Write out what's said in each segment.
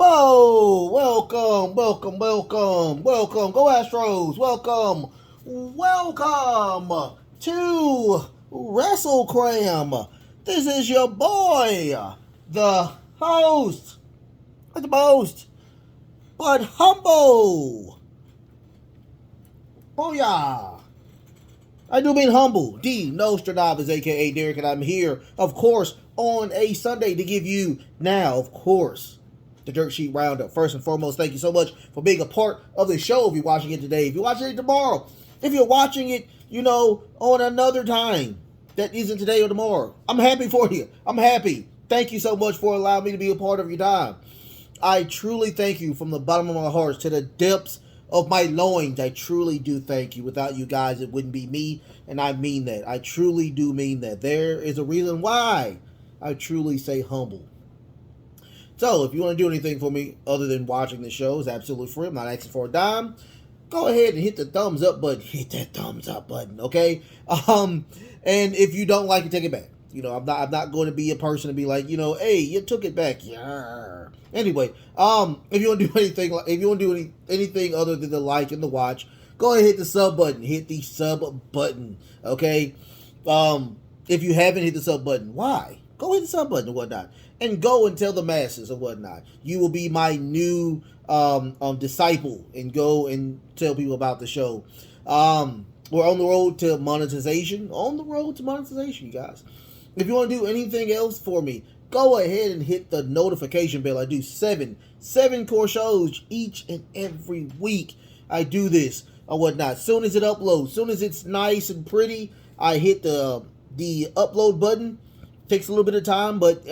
Oh, welcome. Go Astros. Welcome to Wrestle Cram. This is your boy, the host, not the most, but humble. Oh yeah. I do mean humble. D Nostradamus, aka Derek, and I'm here, of course, on a Sunday to give you now, of course, the Dirtsheet Roundup. First and foremost, thank you so much for being a part of the show. If you're watching it today, if you're watching it tomorrow, if you're watching it, on another time that isn't today or tomorrow, I'm happy for you. I'm happy. Thank you so much for allowing me to be a part of your time. I truly thank you from the bottom of my heart to the depths of my loins. I truly do thank you. Without you guys, it wouldn't be me, and I mean that. I truly do mean that. There is a reason why I truly say humble. So, if you want to do anything for me other than watching the show, it's absolutely free. I'm not asking for a dime. Go ahead and hit the thumbs up button. Hit that thumbs up button, okay? And if you don't like it, take it back. I'm not going to be a person to be like, hey, you took it back. Yeah. Anyway, if you want to do anything, if you want to do anything other than the like and the watch, go ahead and hit the sub button. Hit the sub button, okay? If you haven't hit the sub button, why? Go hit the sub button and whatnot, and go and tell the masses and whatnot. You will be my new disciple, and go and tell people about the show. We're on the road to monetization. On the road to monetization, you guys. If you want to do anything else for me, go ahead and hit the notification bell. I do seven core shows each and every week. I do this or whatnot. Soon as it uploads, soon as it's nice and pretty, I hit the upload button. Takes a little bit of time, but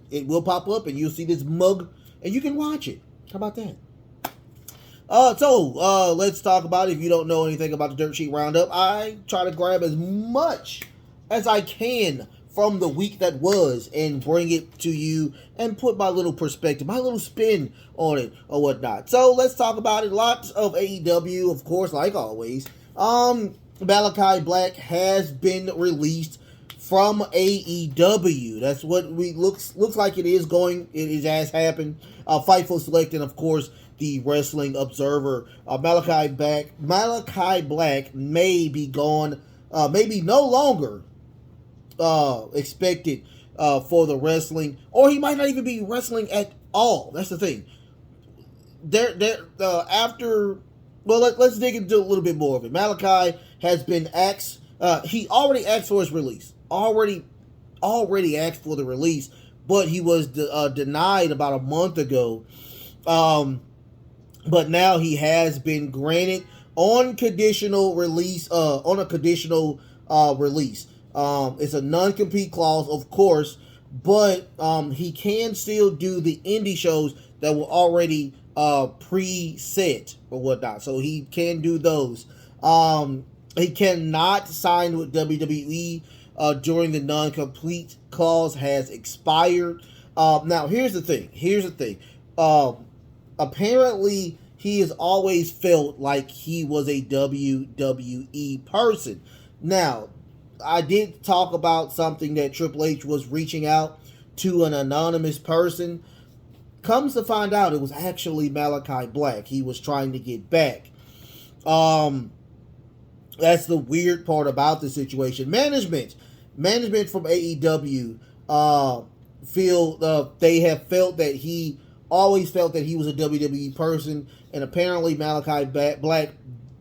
it will pop up, and you'll see this mug, and you can watch it. How about that? So let's talk about it. If you don't know anything about the Dirtsheet Roundup, I try to grab as much as I can from the week that was and bring it to you and put my little perspective, my little spin on it or whatnot. So let's talk about it. Lots of AEW, of course, like always. Malachi Black has been released from AEW. That's what we looks like it is going. It has happened. Fightful Select, and of course the Wrestling Observer. Malachi Black may be gone. Maybe no longer expected for the wrestling, or he might not even be wrestling at all. That's the thing. Let's dig into a little bit more of it. Malachi has been asked. He already asked for his release. Already asked for the release, but he was denied about a month ago. But now he has been granted on conditional release. On a conditional release. It's a non-compete clause, of course, but he can still do the indie shows that were already preset or whatnot. So he can do those. He cannot sign with WWE during the non-complete clause has expired. Now, here's the thing. Apparently, he has always felt like he was a WWE person. Now, I did talk about something that Triple H was reaching out to an anonymous person. Comes to find out, it was actually Malachi Black. He was trying to get back. That's the weird part about the situation. Management from AEW they have felt that he always felt that he was a WWE person, and apparently Malachi Black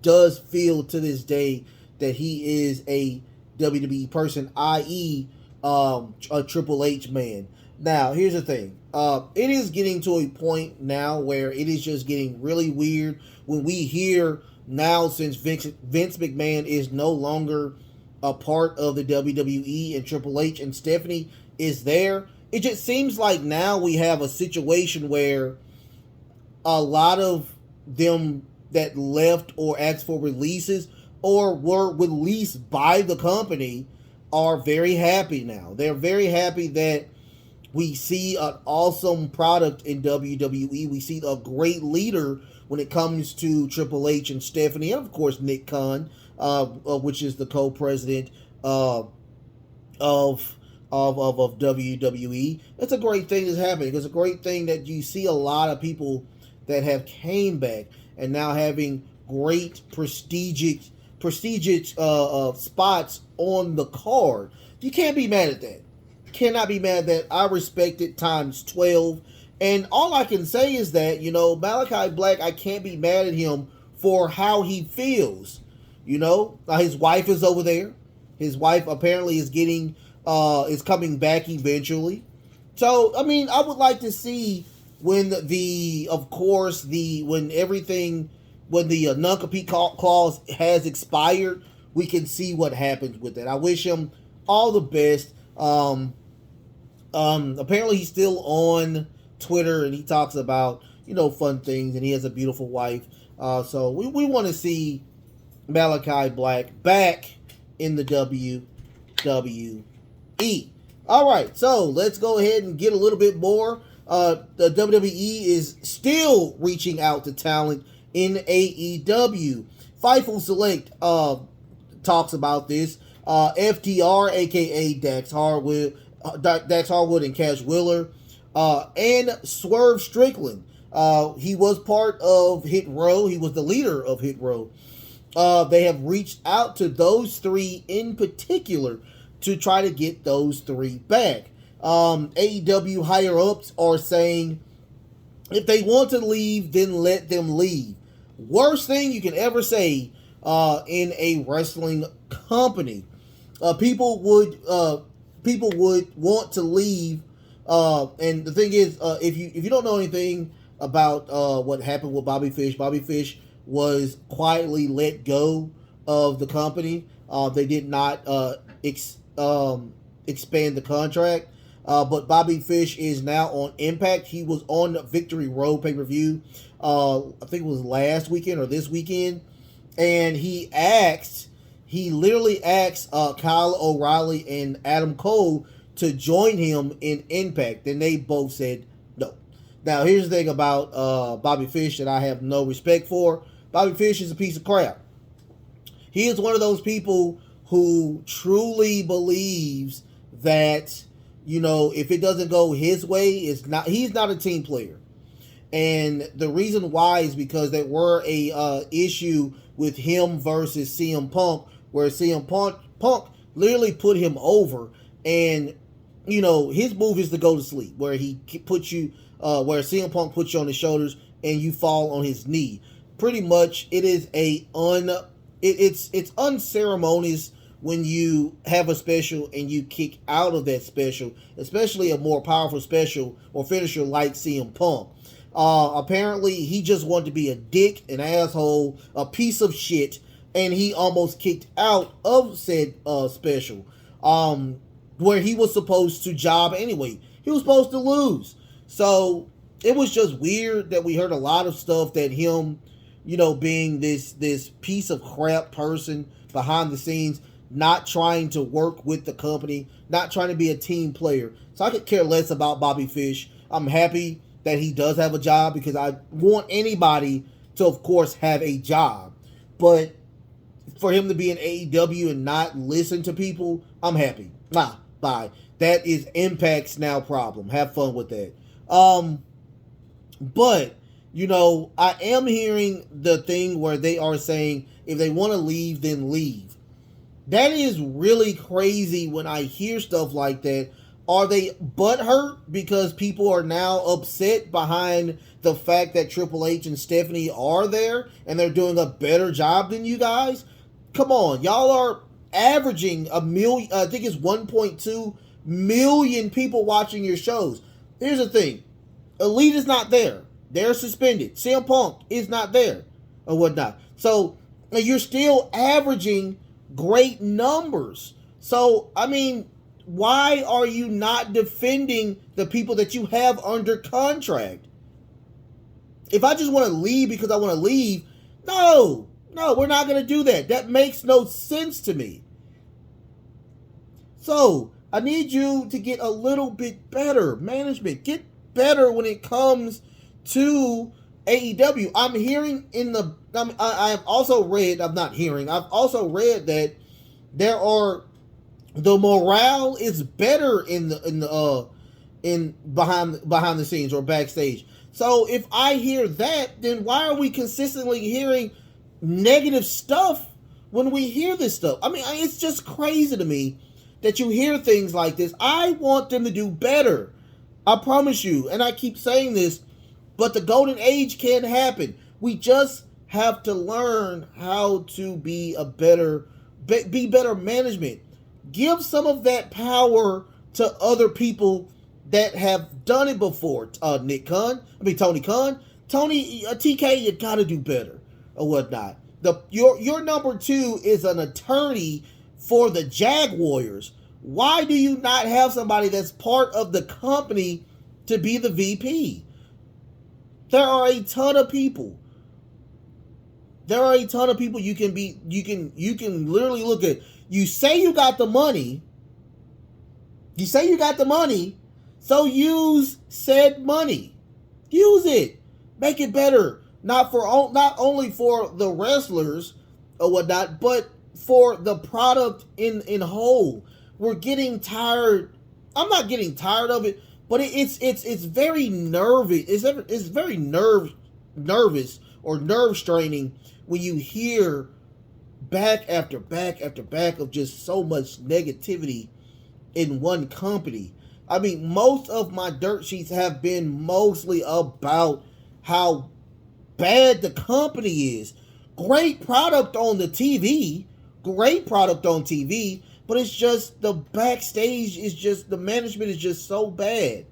does feel to this day that he is a WWE person, i.e., a Triple H man. Now, here's the thing. It is getting to a point now where it is just getting really weird when we hear now, since Vince McMahon is no longer a part of the WWE and Triple H and Stephanie is there. It just seems like now we have a situation where a lot of them that left or asked for releases or were released by the company are very happy now. They're very happy that we see an awesome product in WWE. We see a great leader when it comes to Triple H and Stephanie, and of course Nick Khan, which is the co-president of of WWE. It's a great thing that's happening. It's a great thing that you see a lot of people that have came back and now having great prestigious spots on the card. You can't be mad at that. Cannot be mad at that. I respect it times 12. And all I can say is that, Malachi Black, I can't be mad at him for how he feels. His wife is over there. His wife apparently is coming back eventually. So, I mean, I would like to see when when the non-compete clause has expired, we can see what happens with that. I wish him all the best. Apparently he's still on Twitter and he talks about, fun things, and he has a beautiful wife. So we want to see Malachi Black back in the WWE. All right, so let's go ahead and get a little bit more. The WWE is still reaching out to talent in AEW. Fightful Select talks about this. FTR, aka Dax Harwood and Cash Wheeler, and Swerve Strickland. He was part of Hit Row. He was the leader of Hit Row. They have reached out to those three in particular to try to get those three back. AEW higher ups are saying if they want to leave, then let them leave. Worst thing you can ever say in a wrestling company. People would want to leave. And the thing is, if you don't know anything about what happened with Bobby Fish was quietly let go of the company. They did not expand the contract. But Bobby Fish is now on Impact. He was on Victory Road pay-per-view, I think it was last weekend or this weekend. And he literally asked Kyle O'Reilly and Adam Cole to join him in Impact. And they both said no. Now, here's the thing about Bobby Fish that I have no respect for. Bobby Fish is a piece of crap. He is one of those people who truly believes that, if it doesn't go his way, he's not a team player. And the reason why is because there were a issue with him versus CM Punk, where CM Punk literally put him over, and his move is to go to sleep, where he puts you, where CM Punk puts you on his shoulders and you fall on his knee. Pretty much, it is it's unceremonious when you have a special and you kick out of that special, especially a more powerful special or finisher like CM Punk. Apparently, he just wanted to be a dick, an asshole, a piece of shit, and he almost kicked out of said special, where he was supposed to job anyway. He was supposed to lose. So it was just weird that we heard a lot of stuff that him, being this piece of crap person behind the scenes, not trying to work with the company, not trying to be a team player. So I could care less about Bobby Fish. I'm happy that he does have a job because I want anybody to, of course, have a job. But for him to be in AEW and not listen to people, I'm happy. Bye. That is Impact's now problem. Have fun with that. But, I am hearing the thing where they are saying if they want to leave, then leave. That is really crazy when I hear stuff like that. Are they butthurt because people are now upset behind the fact that Triple H and Stephanie are there and they're doing a better job than you guys? Come on, y'all are averaging a million, I think it's 1.2 million people watching your shows. Here's the thing. Elite is not there. They're suspended. CM Punk is not there or whatnot. So you're still averaging great numbers. So, I mean, why are you not defending the people that you have under contract? If I just want to leave because I want to leave, no, we're not going to do that. That makes no sense to me. So, I need you to get a little bit better. Management, get better when it comes to AEW. I'm hearing I've also read that there are The morale is better in behind the scenes or backstage. So if I hear that, then why are we consistently hearing negative stuff when we hear this stuff? I mean, it's just crazy to me that you hear things like this. I want them to do better. I promise you. And I keep saying this, but the golden age can't happen. We just have to learn how to be better management. Give some of that power to other people that have done it before. Tony Khan, TK, you gotta do better or whatnot. Your number two is an attorney for the Jaguars. Why do you not have somebody that's part of the company to be the VP? There are a ton of people. You can literally look at. You say you got the money. So use said money. Use it. Make it better. Not only for the wrestlers or whatnot, but for the product in whole. We're getting tired. I'm not getting tired of it, but it's very nervous. It's very nervous or nerve straining when you hear back after back after back of just so much negativity in one company. I mean, most of my dirt sheets have been mostly about how bad the company is. Great product on the TV, but it's just the backstage is just, the management is just so bad.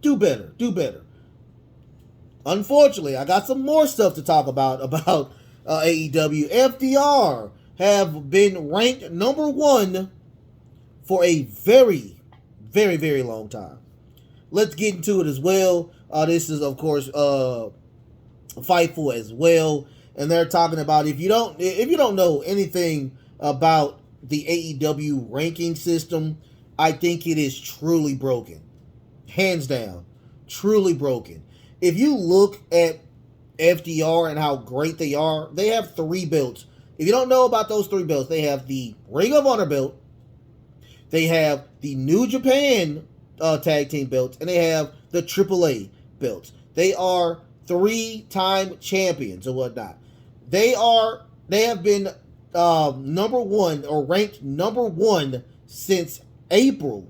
Do better. Unfortunately, I got some more stuff to talk about AEW. FDR have been ranked number one for a very, very, very long time. Let's get into it as well. This is, of course, Fightful as well, and they're talking about if you don't know anything about the AEW ranking system, I think it is truly broken, hands down, truly broken. If you look at FDR and how great they are, they have 3 belts. If you don't know about those 3 belts, they have the Ring of Honor belt, they have the New Japan tag team belts, and they have the AAA belts. They are 3-time champions or whatnot. They have been number one or ranked number one since April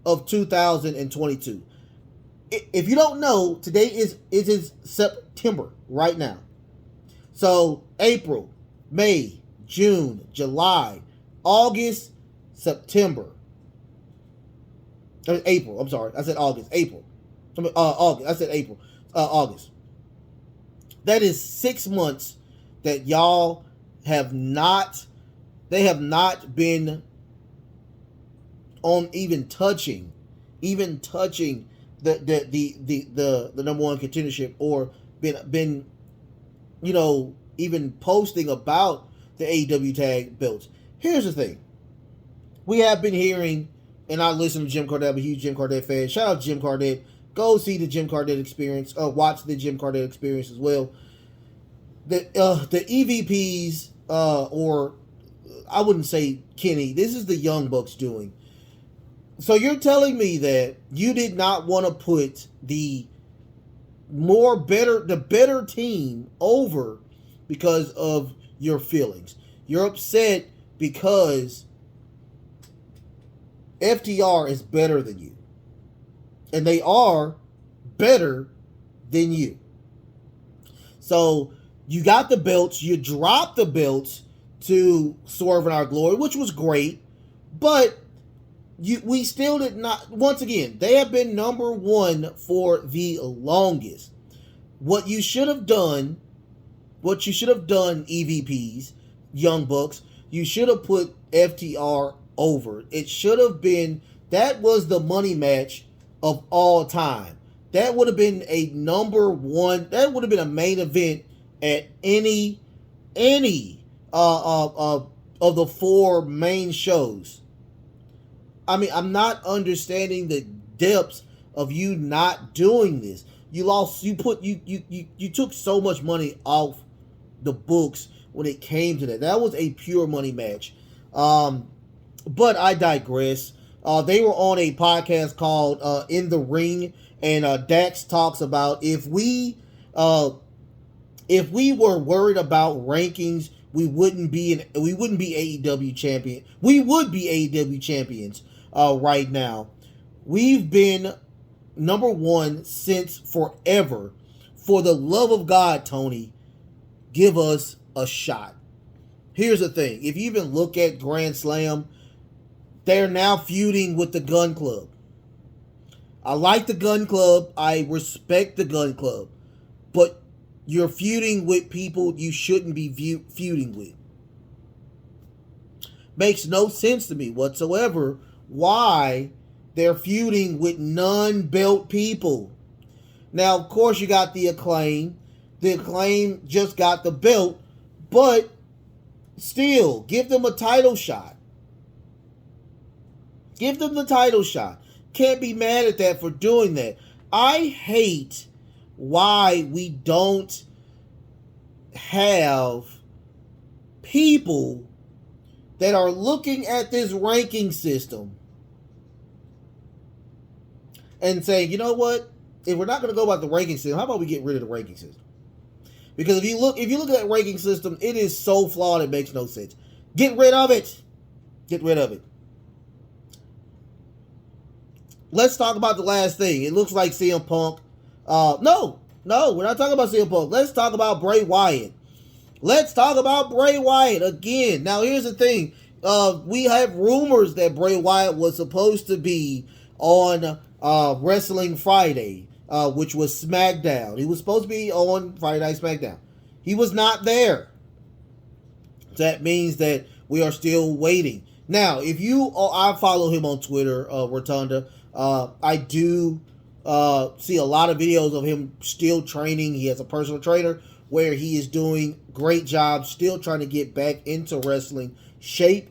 of 2022. If you don't know, today is September right now. So April, May, June, July, August, September. April. I'm sorry. I said August. April. August. I said April. August. That is 6 months that y'all have not. They have not been on even touching the number one contendership, or been even posting about the AEW tag belts. Here's the thing. We have been hearing, and I listen to Jim Cornette. I'm a huge Jim Cornette fan. Shout out Jim Cornette. Go see the Jim Cornette experience. Watch the Jim Cornette experience as well. The EVPs, or I wouldn't say Kenny. This is the Young Bucks doing. So you're telling me that you did not want to put the better team over because of your feelings. You're upset because FTR is better than you. And they are better than you. So you got the belts. You dropped the belts to Swerve in Our Glory, which was great. But we still did not. Once again, they have been number one for the longest. What you should have done, EVPs, Young Bucks, you should have put FTR over. It should have been, that was the money match of all time. That would have been a number one, that would have been a main event at any of the 4 main shows. I mean, I'm not understanding the depths of you not doing this. You took so much money off the books when it came to that. That was a pure money match. But I digress. They were on a podcast called In the Ring, and Dax talks about if we were worried about rankings, we wouldn't be AEW champion. We would be AEW champions right now. We've been number one since forever. For the love of God, Tony, give us a shot. Here's the thing. If you even look at Grand Slam, they're now feuding with the Gun Club. I like the Gun Club. I respect the Gun Club. But you're feuding with people you shouldn't be feuding with. Makes no sense to me whatsoever why they're feuding with non-belt people. Now, of course, you got the Acclaim. The Acclaim just got the belt, but still, give them a title shot. Give them the title shot. Can't be mad at that for doing that. I hate why we don't have people that are looking at this ranking system and saying, you know what? If we're not going to go about the ranking system, how about we get rid of the ranking system? Because if you look at that ranking system, it is so flawed it makes no sense. Get rid of it. Get rid of it. Let's talk about the last thing. It looks like CM Punk. No, we're not talking about CM Punk. Let's talk about Bray Wyatt. Let's talk about Bray Wyatt again. Now, here's the thing. We have rumors that Bray Wyatt was supposed to be on Wrestling Friday, which was SmackDown. He was supposed to be on Friday Night SmackDown. He was not there. That means that we are still waiting. Now, I follow him on Twitter, Rotunda. I do see a lot of videos of him still training. He has a personal trainer where he is doing great job, still trying to get back into wrestling shape.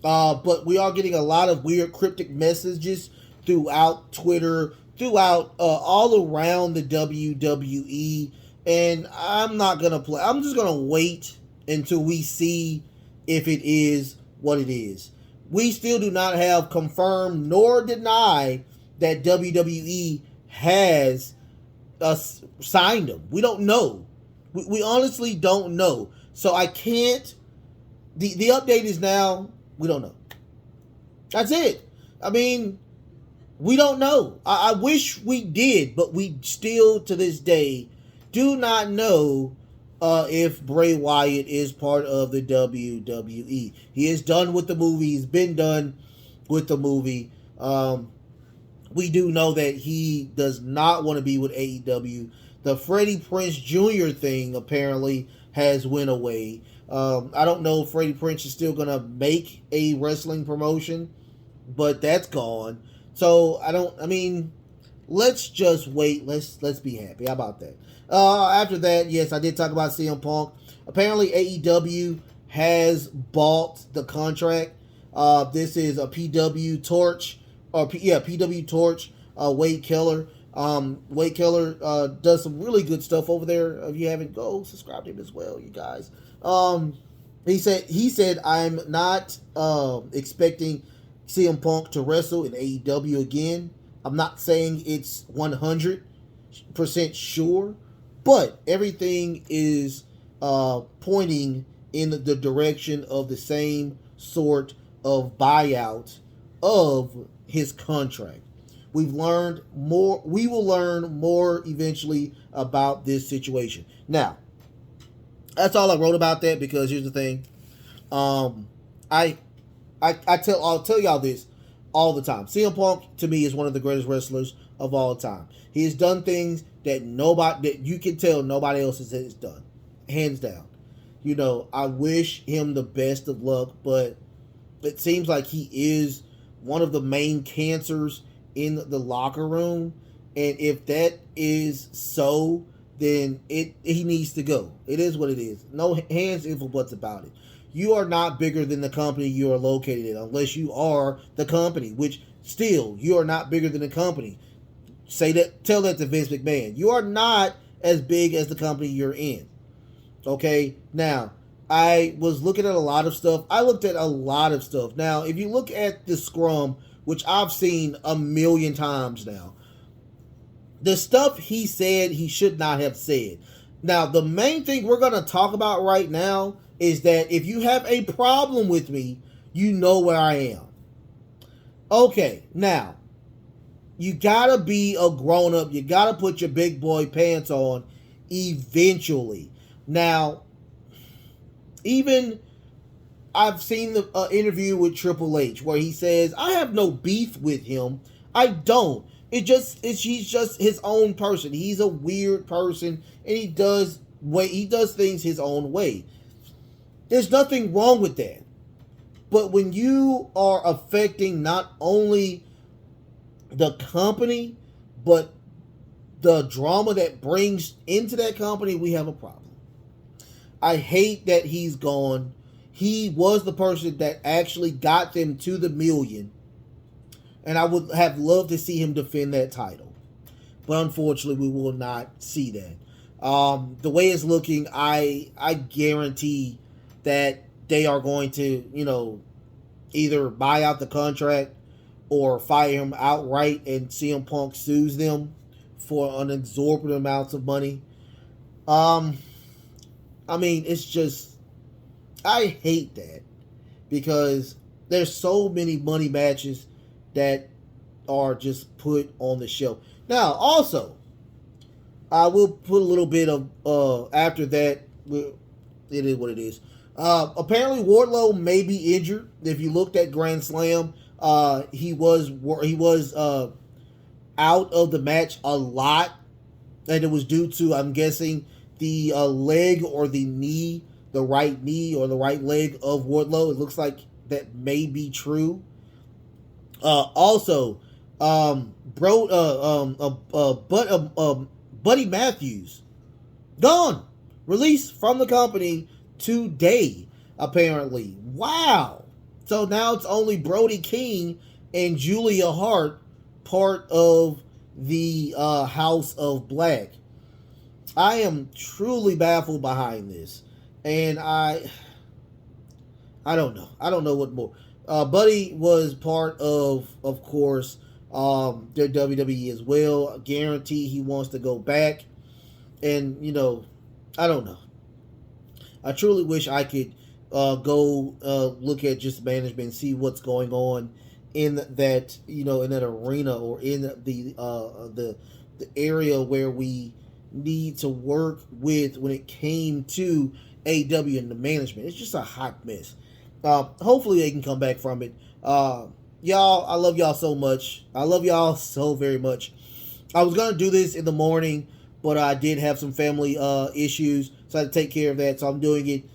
But we are getting a lot of weird cryptic messages throughout Twitter, throughout all around the WWE. And I'm not going to play. I'm just going to wait until we see if it is what it is. We still do not have confirmed nor deny that WWE has signed him. We don't know. We honestly don't know. So I can't. The update is now, we don't know. That's it. I mean, we don't know. I wish we did, but we still, to this day, do not know if Bray Wyatt is part of the WWE. He is done with the movie. He's been done with the movie. We do know that he does not want to be with AEW. The Freddie Prinze Jr. thing apparently has went away. I don't know if Freddie Prinze is still going to make a wrestling promotion, but that's gone. So let's just wait. Let's be happy. How about that? After that, yes, I did talk about CM Punk. Apparently, AEW has bought the contract. This is a PW Torch, PW Torch. Wade Keller. Wade Keller does some really good stuff over there. If you haven't, go subscribe to him as well, you guys. He said I'm not expecting CM Punk to wrestle in AEW again. I'm not saying it's 100% sure, but everything is pointing in the direction of the same sort of buyout of his contract. We've learned more. We will learn more eventually about this situation. Now, that's all I wrote about that, because here's the thing. I'll tell y'all this all the time. CM Punk to me is one of the greatest wrestlers of all time. He has done things that you can tell nobody else has done, hands down. You know, I wish him the best of luck, but it seems like he is one of the main cancers in the locker room, and if that is so, then he needs to go. It is what it is. No hands, ifs, or buts about it. You are not bigger than the company you are located in, unless you are the company, which still, you are not bigger than the company. Tell that to Vince McMahon. You are not as big as the company you're in. Okay? Now, I was looking at a lot of stuff. I looked at a lot of stuff. Now, if you look at the scrum, which I've seen a million times now, the stuff he said he should not have said. Now, the main thing we're going to talk about right now is that if you have a problem with me, you know where I am. Okay, now, you got to be a grown up. You got to put your big boy pants on eventually. Now, even I've seen the interview with Triple H where he says, I have no beef with him. I don't. He's just his own person. He's a weird person, and he does things his own way. There's nothing wrong with that. But when you are affecting not only the company, but the drama that brings into that company, we have a problem. I hate that he's gone. He was the person that actually got them to the million. And I would have loved to see him defend that title. But unfortunately, we will not see that. The way it's looking, I guarantee that they are going to, either buy out the contract or fire him outright, and CM Punk sues them for an exorbitant amount of money. It's just, I hate that because there's so many money matches that are just put on the shelf. Now, also, I will put a little bit of, after that, it is what it is. Apparently, Wardlow may be injured. If you looked at Grand Slam, he was out of the match a lot, and it was due to, I'm guessing, the leg or the knee, the right knee or the right leg of Wardlow. It looks like that may be true. Also, Buddy Matthews gone, released from the company today. Apparently, wow. So now it's only Brody King and Julia Hart, part of the House of Black. I am truly baffled behind this, and I don't know. I don't know what more. Buddy was part of course, their WWE as well. I guarantee he wants to go back, and I don't know. I truly wish I could go look at just management and see what's going on in that in that arena, or in the area where we need to work with when it came to AEW and the management. It's just a hot mess. Hopefully they can come back from it. Y'all, I love y'all so much. I love y'all so very much. I was going to do this in the morning, but I did have some family issues, so I had to take care of that. So I'm doing it.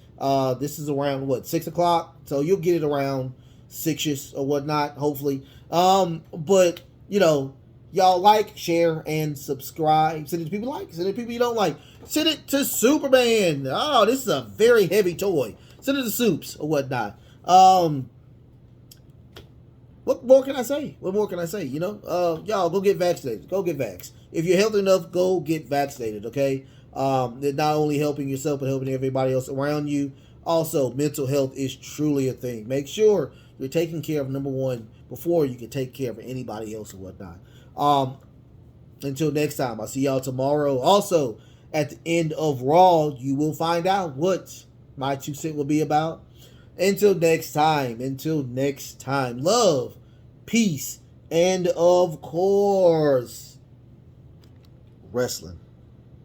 This is around 6 o'clock, so you'll get it around 6ish or whatnot, hopefully. But y'all like, share, and subscribe. Send it to people you like. Send it to people you don't like. Send it to Superman. Oh, this is a very heavy toy. Send it to Soups or whatnot. What more can I say? Y'all go get vaccinated. Go get vaxxed. If you're healthy enough, go get vaccinated, okay? They're not only helping yourself, but helping everybody else around you. Also, mental health is truly a thing. Make sure you're taking care of number one before you can take care of anybody else or whatnot. Until next time, I'll see y'all tomorrow. Also, at the end of Raw, you will find out what my 2 cents will be about. Until next time, love, peace, and of course, wrestling.